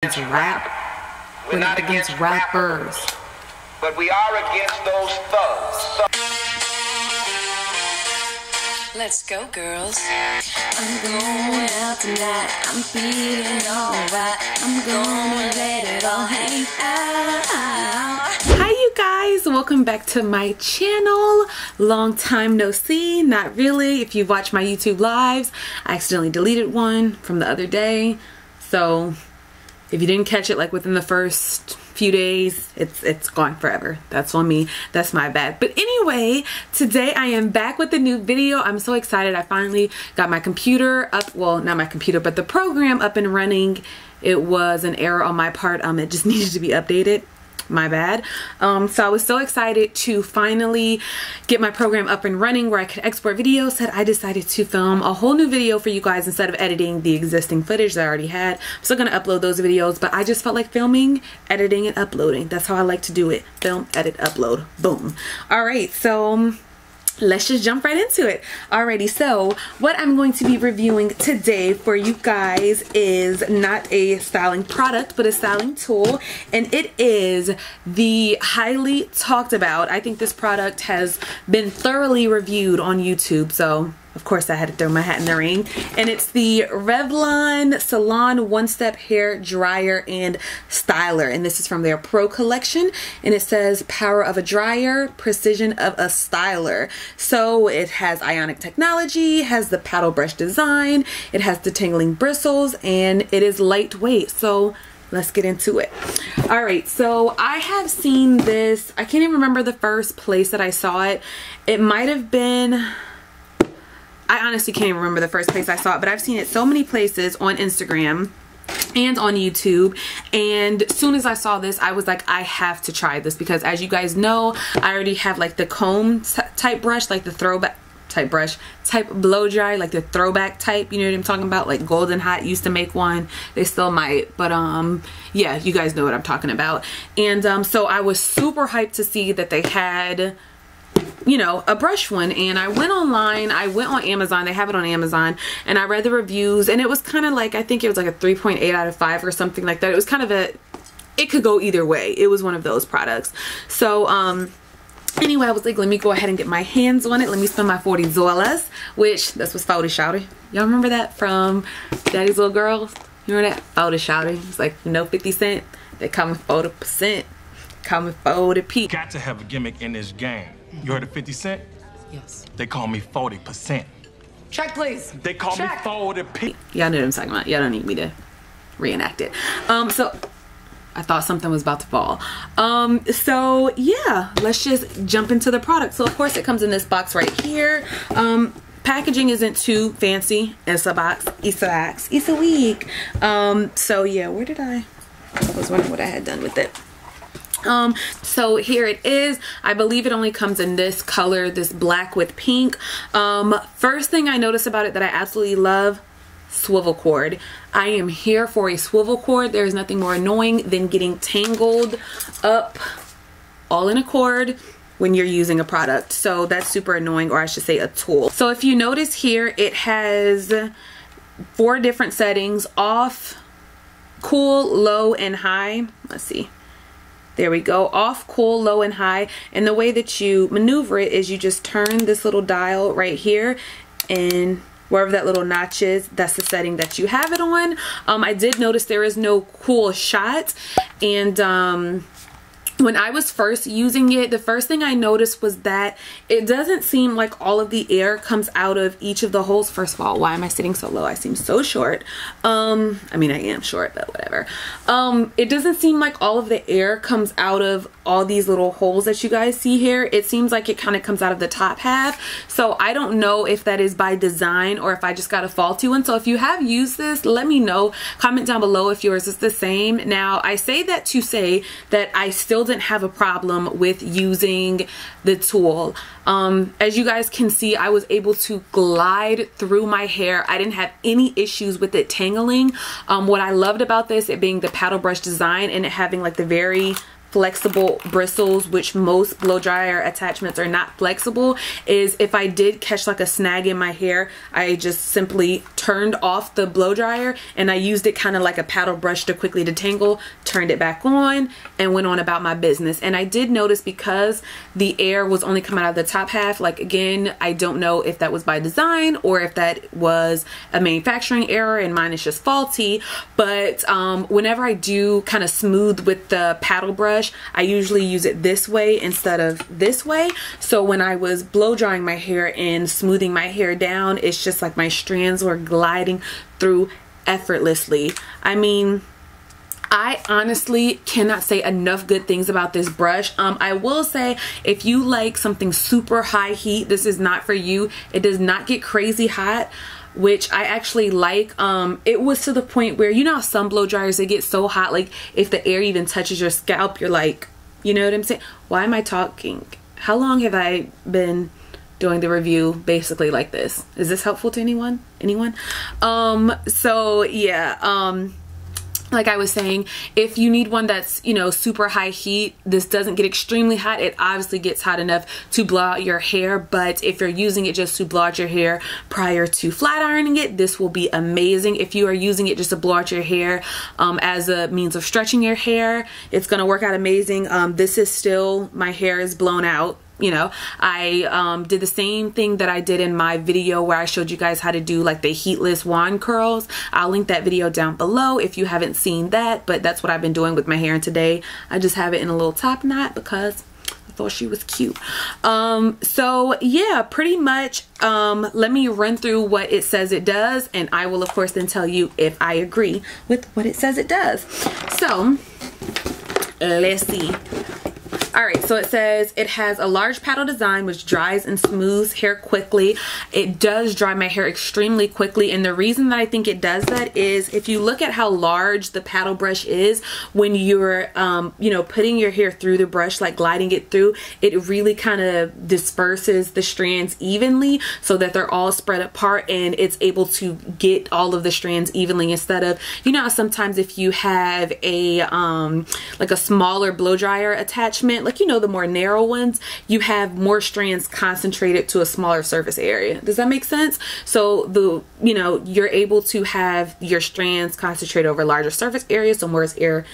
We're not against rappers. But we are against those thugs. Let's go, girls. I'm going out tonight. I'm feeling alright. I'm gonna let it all hang out. Hi you guys, welcome back to my channel. Long time no see. Not really. If you've watched my YouTube lives, I accidentally deleted one from the other day. So if you didn't catch it like within the first few days, it's gone forever. That's on me. That's my bad. But anyway, today I am back with a new video. I'm so excited. I finally got my computer up. Well, not my computer, but the program up and running. It was an error on my part. It just needed to be updated. My bad. So I was so excited to finally get my program up and running where I could export videos that I decided to film a whole new video for you guys instead of editing the existing footage that I already had. I'm still gonna upload those videos, but I just felt like filming, editing, and uploading. That's how I like to do it. Film, edit, upload. Boom. All right, so let's just jump right into it. Alrighty, so what I'm going to be reviewing today for you guys is not a styling product, but a styling tool, and it is the highly talked about, I think this product has been thoroughly reviewed on YouTube, so of course I had to throw my hat in the ring, and it's the Revlon Salon One-Step Hair Dryer and Styler, and this is from their Pro collection, and it says power of a dryer, precision of a styler. So it has ionic technology, has the paddle brush design, it has detangling bristles, and it is lightweight. So let's get into it. All right, so I have seen this, I can't even remember the first place that I saw it. It might have been, I honestly can't even remember the first place I saw it, but I've seen it so many places on Instagram and on YouTube, and as soon as I saw this, I was like, I have to try this, because as you guys know, I already have like the comb type brush, like the throwback type brush, type blow dry, like the throwback type, you know what I'm talking about? Like Golden Hot used to make one, they still might, but yeah, you guys know what I'm talking about. And so I was super hyped to see that they had, you know, a brush one, and I went online, I went on Amazon, they have it on Amazon, and I read the reviews, and it was kind of like, I think it was like a 3.8 out of 5 or something like that. It was kind of a, it could go either way. It was one of those products. So anyway, I was like, let me go ahead and get my hands on it. Let me spend my 40 dollars, which that's what's 40 shouty. Y'all remember that from Daddy's Little Girls? You remember that? 40 shouty. It's like, you know, 50 cent. They come with 40%. Come with 40p. Got to have a gimmick in this game. You heard of 50 Cent? Yes. They call me 40%. Check, please. They call me 40p. Y'all know what I'm talking about. Y'all don't need me to reenact it. So I thought something was about to fall. So yeah, let's just jump into the product. So of course it comes in this box right here. Packaging isn't too fancy. It's a box. It's a box. It's a week. So yeah, where did I was wondering what I had done with it. So here it is. I believe it only comes in this color, this black with pink. First thing I notice about it that I absolutely love, swivel cord. I am here for a swivel cord. There's nothing more annoying than getting tangled up all in a cord when you're using a product. So that's super annoying, or I should say a tool. So if you notice here, it has 4 different settings: off, cool, low, and high. Let's see. There we go. Off, cool, low, and high. And the way that you maneuver it is you just turn this little dial right here, and wherever that little notch is, that's the setting that you have it on. I did notice there is no cool shot, and when I was first using it, the first thing I noticed was that it doesn't seem like all of the air comes out of each of the holes. First of all, why am I sitting so low? I seem so short. I mean, I am short, but whatever. It doesn't seem like all of the air comes out of all these little holes that you guys see here. It seems like it kind of comes out of the top half. So I don't know if that is by design or if I just got a faulty one. So if you have used this, let me know. Comment down below if yours is the same. Now, I say that to say that I still didn't have a problem with using the tool. As you guys can see, I was able to glide through my hair. I didn't have any issues with it tangling. What I loved about this, it being the paddle brush design and it having like the very flexible bristles, which most blow dryer attachments are not flexible, is if I did catch like a snag in my hair, I just simply turned off the blow dryer and I used it kind of like a paddle brush to quickly detangle, turned it back on, and went on about my business. And I did notice, because the air was only coming out of the top half, like, again, I don't know if that was by design or if that was a manufacturing error and mine is just faulty, but whenever I do kind of smooth with the paddle brush, I usually use it this way instead of this way. So when I was blow drying my hair and smoothing my hair down, it's just like my strands were gliding through effortlessly. I mean, I honestly cannot say enough good things about this brush. I will say, if you like something super high heat, this is not for you. It does not get crazy hot, which I actually like. It was to the point where, you know how some blow dryers, they get so hot, like if the air even touches your scalp, you're like, you know what I'm saying? Why am I talking? How long have I been doing the review basically like this? Is this helpful to anyone? So yeah, like I was saying, if you need one that's, you know, super high heat, this doesn't get extremely hot. It obviously gets hot enough to blow out your hair, but if you're using it just to blow out your hair prior to flat ironing it, this will be amazing. If you are using it just to blow out your hair as a means of stretching your hair, it's gonna work out amazing. This is still, my hair is blown out. You know, I did the same thing that I did in my video where I showed you guys how to do like the heatless wand curls. I'll link that video down below if you haven't seen that, but that's what I've been doing with my hair. And today I just have it in a little top knot because I thought she was cute. So yeah, pretty much let me run through what it says it does, and I will of course then tell you if I agree with what it says it does. So let's see. Alright, so it says it has a large paddle design which dries and smooths hair quickly. It does dry my hair extremely quickly, and the reason that I think it does that is if you look at how large the paddle brush is, when you're you know, putting your hair through the brush, like gliding it through, it really kind of disperses the strands evenly so that they're all spread apart, and it's able to get all of the strands evenly, instead of, you know, sometimes if you have a like a smaller blow dryer attachment, like, you know, the more narrow ones, you have more strands concentrated to a smaller surface area. Does that make sense? So the, you know, you're able to have your strands concentrated over a larger surface area, so more air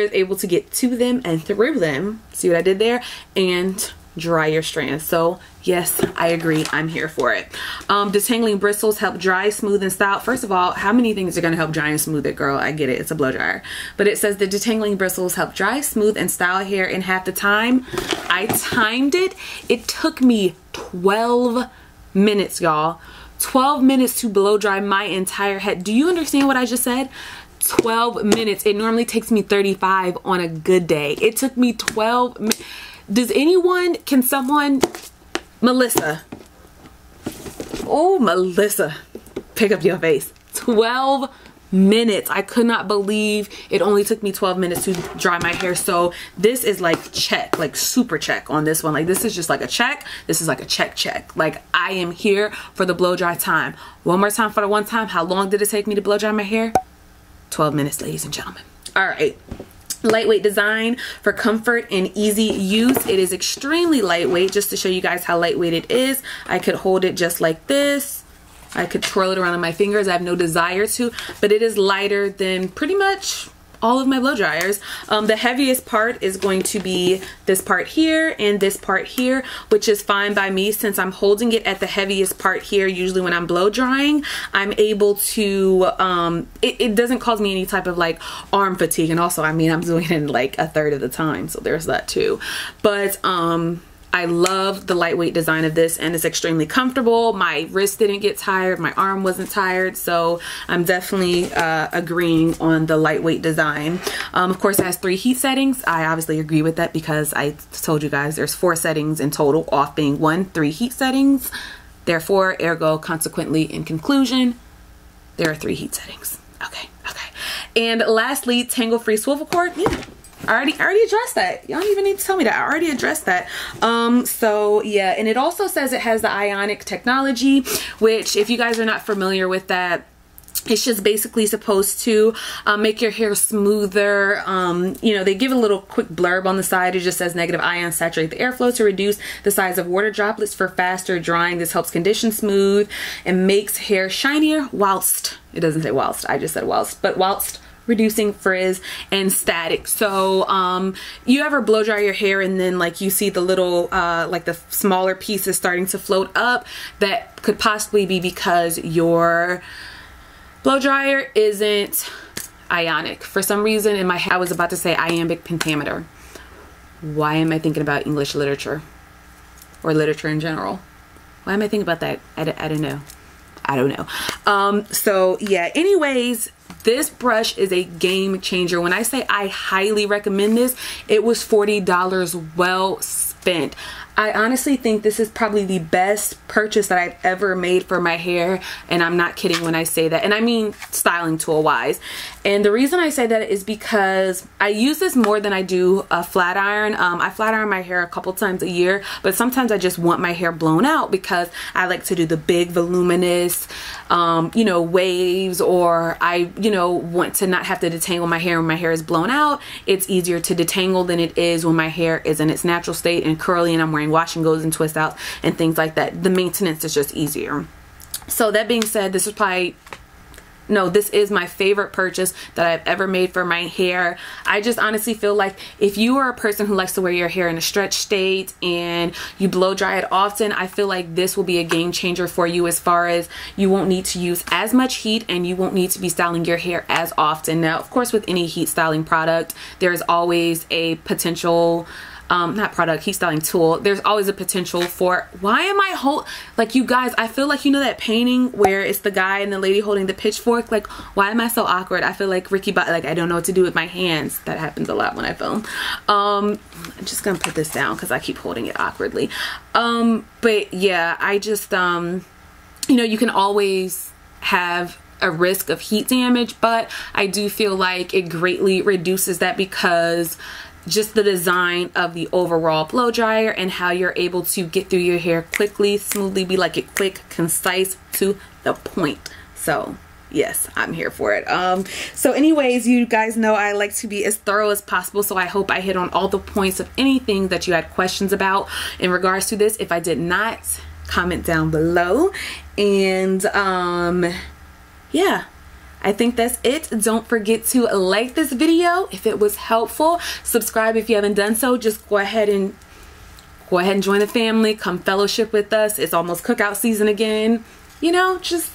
is able to get to them and through them. See what I did there? And dry your strands. So yes, I agree. I'm here for it. Detangling bristles help dry, smooth, and style. First of all, how many things are going to help dry and smooth it, girl? I get it. It's a blow dryer. But it says the detangling bristles help dry, smooth, and style hair in half the time. I timed it. It took me 12 minutes, y'all. 12 minutes to blow dry my entire head. Do you understand what I just said? 12 minutes. It normally takes me 35 on a good day. It took me 12 minutes. Does anyone, can someone, Melissa, oh Melissa, pick up your face. 12 minutes. I could not believe it only took me 12 minutes to dry my hair. So this is like check, like super check on this one. Like this is just like a check. This is like a check. Like I am here for the blow dry time. One more time for the one time. How long did it take me to blow dry my hair? 12 minutes, ladies and gentlemen. All right. Lightweight design for comfort and easy use. It is extremely lightweight. Just to show you guys how lightweight it is, I could hold it just like this. I could twirl it around on my fingers. I have no desire to, but it is lighter than pretty much all of my blow dryers. The heaviest part is going to be this part here and this part here, which is fine by me since I'm holding it at the heaviest part here. Usually when I'm blow drying, I'm able to, it doesn't cause me any type of like arm fatigue. And also, I mean, I'm doing it in like a third of the time, so there's that too. But I love the lightweight design of this, and it's extremely comfortable. My wrist didn't get tired, my arm wasn't tired, so I'm definitely agreeing on the lightweight design. Of course, it has 3 heat settings. I obviously agree with that because I told you guys there's 4 settings in total, off being 1, 3 heat settings. Therefore, ergo, consequently, in conclusion, there are 3 heat settings. Okay. And lastly, tangle-free swivel cord. Yeah. I already addressed that. Y'all don't even need to tell me that. I already addressed that. So yeah, and it also says it has the ionic technology, which if you guys are not familiar with that, It's just basically supposed to make your hair smoother. You know, they give a little quick blurb on the side. It just says negative ions saturate the airflow to reduce the size of water droplets for faster drying. This helps condition smooth and makes hair shinier whilst, it doesn't say whilst, I just said whilst, but whilst reducing frizz and static. So you ever blow dry your hair and then like you see the little like the smaller pieces starting to float up? That could possibly be because your blow dryer isn't ionic. For some reason in my head I was about to say iambic pentameter. Why am I thinking about English literature or literature in general? Why am I thinking about that? I don't know. I don't know. So yeah, anyways, this brush is a game changer. When I say I highly recommend this, it was $40 well spent. I honestly think this is probably the best purchase that I've ever made for my hair, and I'm not kidding when I say that, and I mean styling tool wise. And the reason I say that is because I use this more than I do a flat iron. I flat iron my hair a couple times a year, but sometimes I just want my hair blown out because I like to do the big voluminous you know, waves, or I, you know, want to not have to detangle my hair when my hair is blown out. It's easier to detangle than it is when my hair is in its natural state and curly and I'm wearing wash and goes and twist outs and things like that. The maintenance is just easier. So that being said, this is probably, no, this is my favorite purchase that I've ever made for my hair. I just honestly feel like if you are a person who likes to wear your hair in a stretch state and you blow dry it often, I feel like this will be a game changer for you, as far as you won't need to use as much heat and you won't need to be styling your hair as often. Now, of course, with any heat styling product, there's always a potential not product, heat styling tool, there's always a potential for, why am I like, you guys, I feel like, you know that painting where it's the guy and the lady holding the pitchfork? Like, why am I so awkward? I feel like Ricky, like I don't know what to do with my hands. That happens a lot when I film. I'm just gonna put this down because I keep holding it awkwardly. But yeah, I just you know, you can always have a risk of heat damage, but I do feel like it greatly reduces that, because just the design of the overall blow dryer and how you're able to get through your hair quickly, smoothly, be like it quick, concise, to the point. So yes, I'm here for it. So anyways, you guys know I like to be as thorough as possible, so I hope I hit on all the points of anything that you had questions about in regards to this. If I did not, comment down below. And yeah, I think that's it. Don't forget to like this video if it was helpful. Subscribe if you haven't done so. Just go ahead and join the family. Come fellowship with us. It's almost cookout season again. You know, just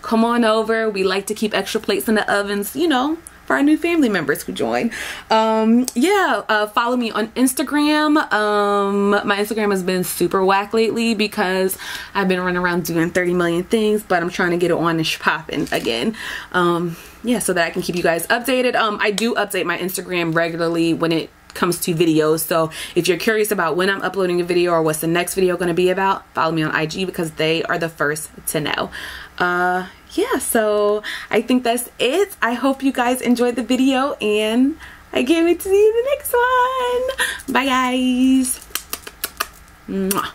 come on over. We like to keep extra plates in the ovens, you know, for our new family members who join. Yeah, follow me on Instagram. My Instagram has been super whack lately because I've been running around doing 30 million things, but I'm trying to get it on and popping again. Yeah, so that I can keep you guys updated. I do update my Instagram regularly when it comes to videos, so if you're curious about when I'm uploading a video or what's the next video going to be about, follow me on IG because they are the first to know. Yeah, so I think that's it. I hope you guys enjoyed the video, and I can't wait to see you in the next one. Bye guys. Mwah.